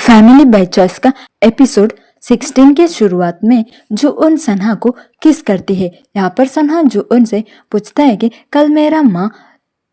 Family by choice का episode 16 के शुरुआत में जो सन्हा को किस करती है। यहाँ पर सन्हा जो से पूछता है कि कल मेरा माँ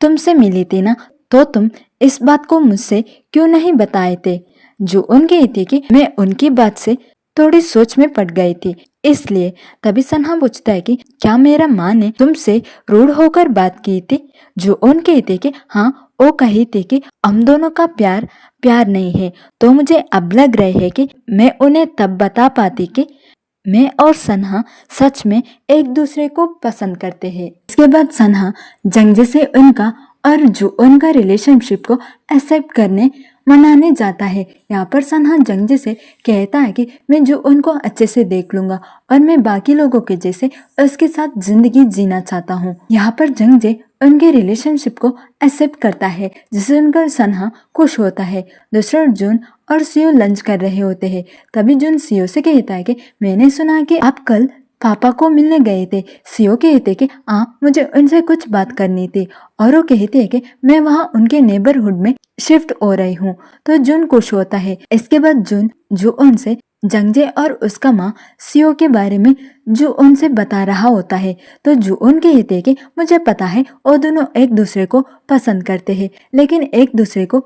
तुमसे मिली थी ना, तो तुम इस बात को मुझसे क्यों नहीं बताए थे। जो कही थी कि मैं उनकी बात से थोड़ी सोच में पड़ गई थी, इसलिए। तभी सन्हा पूछता है कि क्या मेरा माँ ने तुमसे रूड होकर बात की थी। जो कहते कि हाँ, वो कही थी कि हम दोनों का प्यार प्यार नहीं है, तो मुझे अब लग रही है कि मैं उन्हें तब बता पाती कि मैं और सन्हा सच में एक दूसरे को पसंद करते हैं। इसके बाद सन्हा जंगजे से उनका और जो उनका रिलेशनशिप को एक्सेप्ट करने मनाने जाता है। यहाँ पर सन्हा जंगजे से कहता है कि मैं जो उनको अच्छे से देख लूंगा और मैं बाकी लोगों के जैसे उसके साथ जिंदगी जीना चाहता हूँ। यहाँ पर जंगजे उनके रिलेशनशिप को एक्सेप्ट करता है, जिससे उनका सन्हा खुश होता है। दूसरा जून और सीओ लंच कर रहे होते हैं। तभी जून सीओ से कहता है कि मैंने सुना कि आप कल पापा को मिलने गए थे। सीओ कहते कि हाँ, मुझे उनसे कुछ बात करनी थी, और वो कहते हैं कि मैं वहाँ उनके नेबरहुड में शिफ्ट हो रही हूँ। तो जून खुश होता है। इसके बाद जून जो उनसे जंगजे और उसका माँ सीओ के बारे में जो उनसे बता रहा होता है। तो जो कहते कि मुझे पता है वो दोनों एक दूसरे को पसंद करते हैं, लेकिन एक दूसरे को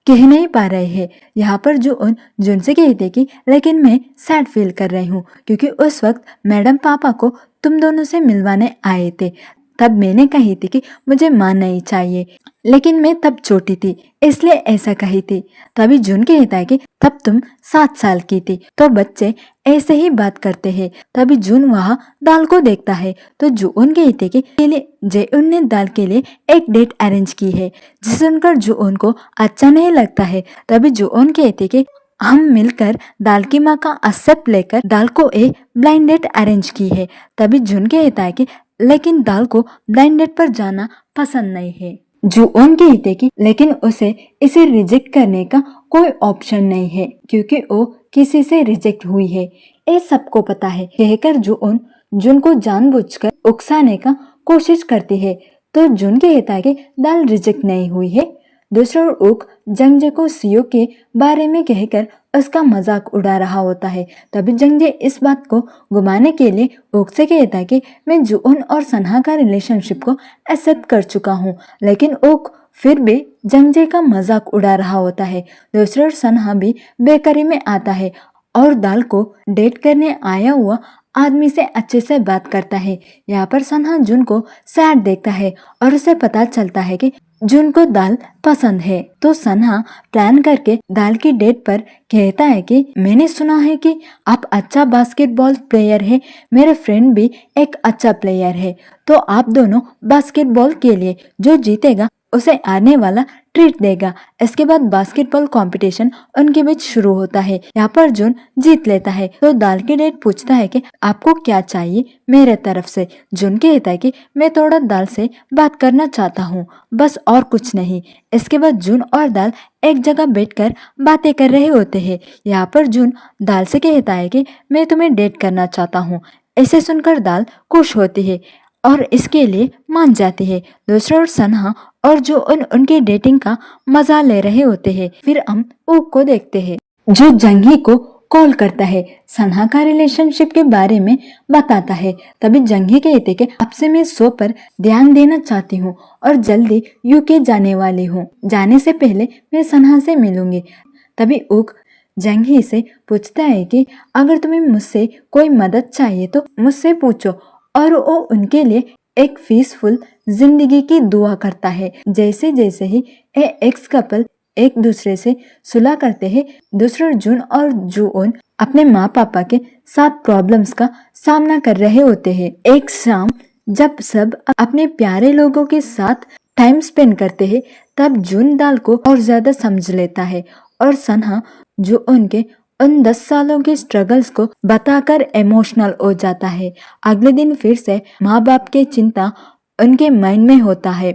कह नहीं पा रहे हैं। यहाँ पर जून से कहते कि लेकिन मैं सैड फील कर रही हूँ, क्योंकि उस वक्त मैडम पापा को तुम दोनों से मिलवाने आए थे। तब मैंने कही थी कि मुझे माँ नहीं चाहिए, लेकिन मैं तब छोटी थी इसलिए ऐसा कही थी। तभी जून कहता है कि तब तुम 7 साल की थी, तो बच्चे ऐसे ही बात करते हैं। तभी जून वहाँ दाल को देखता है, तो जून कहते कि जय ने दाल के लिए एक डेट अरेंज की है, जिसे सुनकर जून को अच्छा नहीं लगता है। तभी जून कहते कि हम मिलकर दाल की माँ का एक्सेप्ट लेकर दाल को एक ब्लाइंड डेट अरेंज की है। तभी जून कहता है कि लेकिन दाल को ब्लाइंड डेट पर जाना पसंद नहीं है। जो कहते कि लेकिन उसे इसे रिजेक्ट करने का कोई ऑप्शन नहीं है, क्योंकि वो किसी से रिजेक्ट हुई है, ये सबको पता है। कहकर जून को जानबूझकर उकसाने का कोशिश करती है। तो जून कहता है कि दाल रिजेक्ट नहीं हुई है। दूसरा ओर जंगजे को सीओ के बारे में कहकर उसका मजाक उड़ा रहा होता है। तभी जंगजे इस बात को घुमाने के लिए ओक से कहता है कि मैं जून और सन्हा का रिलेशनशिप को एक्सेप्ट कर चुका हूँ, लेकिन ओक फिर भी जंगजे का मजाक उड़ा रहा होता है। दूसरा ओर सन्हा भी बेकरी में आता है और दाल को डेट करने आया हुआ आदमी से अच्छे से बात करता है। यहाँ पर सन्हा जून को सैड देखता है और उसे पता चलता है कि जून को दाल पसंद है। तो सन्हा प्लान करके दाल की डेट पर कहता है कि मैंने सुना है कि आप अच्छा बास्केटबॉल प्लेयर है, मेरे फ्रेंड भी एक अच्छा प्लेयर है, तो आप दोनों बास्केटबॉल के लिए जो जीतेगा उसे आने वाला ट्रीट देगा। इसके बाद बास्केटबॉल कंपटीशन उनके बीच शुरू होता है। यहाँ पर जून जीत लेता है। तो दाल की डेट पूछता है कि आपको क्या चाहिए मेरे तरफ से। जून कहता है कि मैं थोड़ा दाल से बात करना चाहता हूँ, बस और कुछ नहीं। इसके बाद जून और दाल एक जगह बैठकर बातें कर रहे होते हैं। यहाँ पर जून दाल से कहता है कि मैं तुम्हें डेट करना चाहता हूँ। ऐसे सुनकर दाल खुश होती है और इसके लिए मान जाती है। दूसरा ओर सन्हा और जो उनके डेटिंग का मजा ले रहे होते हैं। फिर हम ऊक को देखते हैं, जो जंगी को कॉल करता है, सन्हा का रिलेशनशिप के बारे में बताता है। तभी जंगी कहते कि आपसे मैं शो पर ध्यान देना चाहती हूँ और जल्दी यूके जाने वाली हूँ। जाने से पहले मैं सन्हा से मिलूंगी। तभी ऊक जंगी से पूछता है कि अगर तुम्हें मुझसे कोई मदद चाहिए तो मुझसे पूछो, और वो उनके लिए एक पीसफुल जिंदगी की दुआ करता है। जैसे जैसे ही एक्स कपल एक दूसरे से सुलह करते हैं, दूसरा जून और जून अपने माँ पापा के साथ प्रॉब्लम्स का सामना कर रहे होते हैं। एक शाम जब सब अपने प्यारे लोगों के साथ टाइम स्पेंड करते हैं, तब जून दाल को और ज्यादा समझ लेता है और सन्हा जो उनके उन 10 सालों के स्ट्रगल्स को बताकर इमोशनल हो जाता है। अगले दिन फिर से माँ बाप की चिंता उनके माइंड में होता है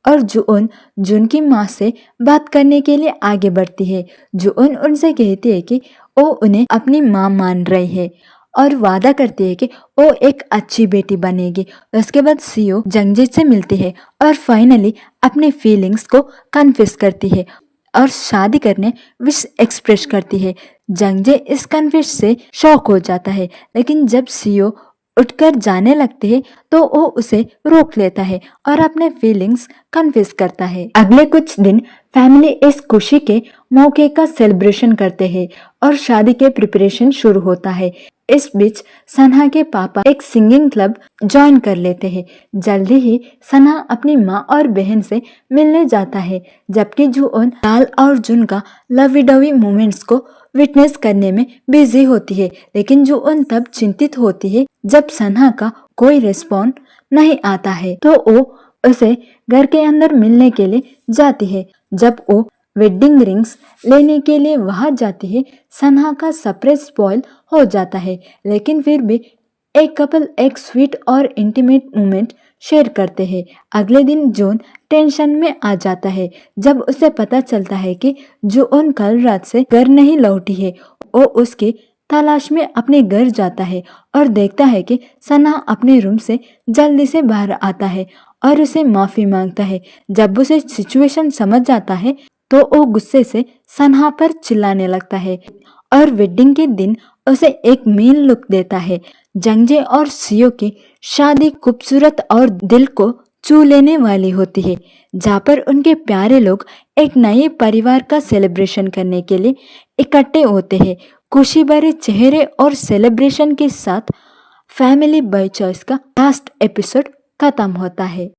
और जून की माँ से बात करने के लिए आगे बढ़ती है। जून उनसे कहती है कि वो उन्हें अपनी माँ मान रही है और वादा करती है कि वो एक अच्छी बेटी बनेगी। उसके बाद सीओ जंगजीत से मिलती है और फाइनली अपनी फीलिंग्स को कन्फेस करती है और शादी करने विश एक्सप्रेस करती है। जंगजे इस कन्फेस से शॉक हो जाता है, लेकिन जब सीओ उठकर जाने लगते हैं तो वो उसे रोक लेता है और अपने फीलिंग्स कन्फेस करता है। अगले कुछ दिन फैमिली इस खुशी के मौके का सेलिब्रेशन करते हैं और शादी के प्रिपरेशन शुरू होता है। इस बीच सन्हा के पापा एक सिंगिंग क्लब ज्वाइन कर लेते हैं। जल्दी ही सन्हा अपनी माँ और बहन से मिलने जाता है, जबकि जुओन लाल और जुन का लवी डवी मोमेंट्स को विटनेस करने में बिजी होती है। लेकिन जुओन तब चिंतित होती है जब सन्हा का कोई रिस्पॉन्स नहीं आता है, तो वो उसे घर के अंदर मिलने के लिए जाती है। जब वो वेडिंग रिंग्स लेने के लिए वहां जाती है, सन्हा का सरप्राइज स्पॉइल हो जाता है, लेकिन फिर भी एक कपल एक स्वीट और इंटीमेट मोमेंट शेयर करते हैं। अगले दिन जॉन टेंशन में आ जाता है जब उसे पता चलता है कि जॉन कल रात से घर नहीं लौटी है। वो उसकी तलाश में अपने घर जाता है और देखता है कि सन्हा अपने रूम से जल्दी से बाहर आता है और उसे माफी मांगता है। जब उसे सिचुएशन समझ जाता है तो वो गुस्से से सन्हा पर चिल्लाने लगता है और वेडिंग के दिन उसे एक मीन लुक देता है। जंगजे और सीओ की शादी खूबसूरत और दिल को छू लेने वाली होती है, जहाँ पर उनके प्यारे लोग एक नए परिवार का सेलिब्रेशन करने के लिए इकट्ठे होते हैं। खुशी भरे चेहरे और सेलिब्रेशन के साथ फैमिली बाय चॉइस का लास्ट एपिसोड खत्म होता है।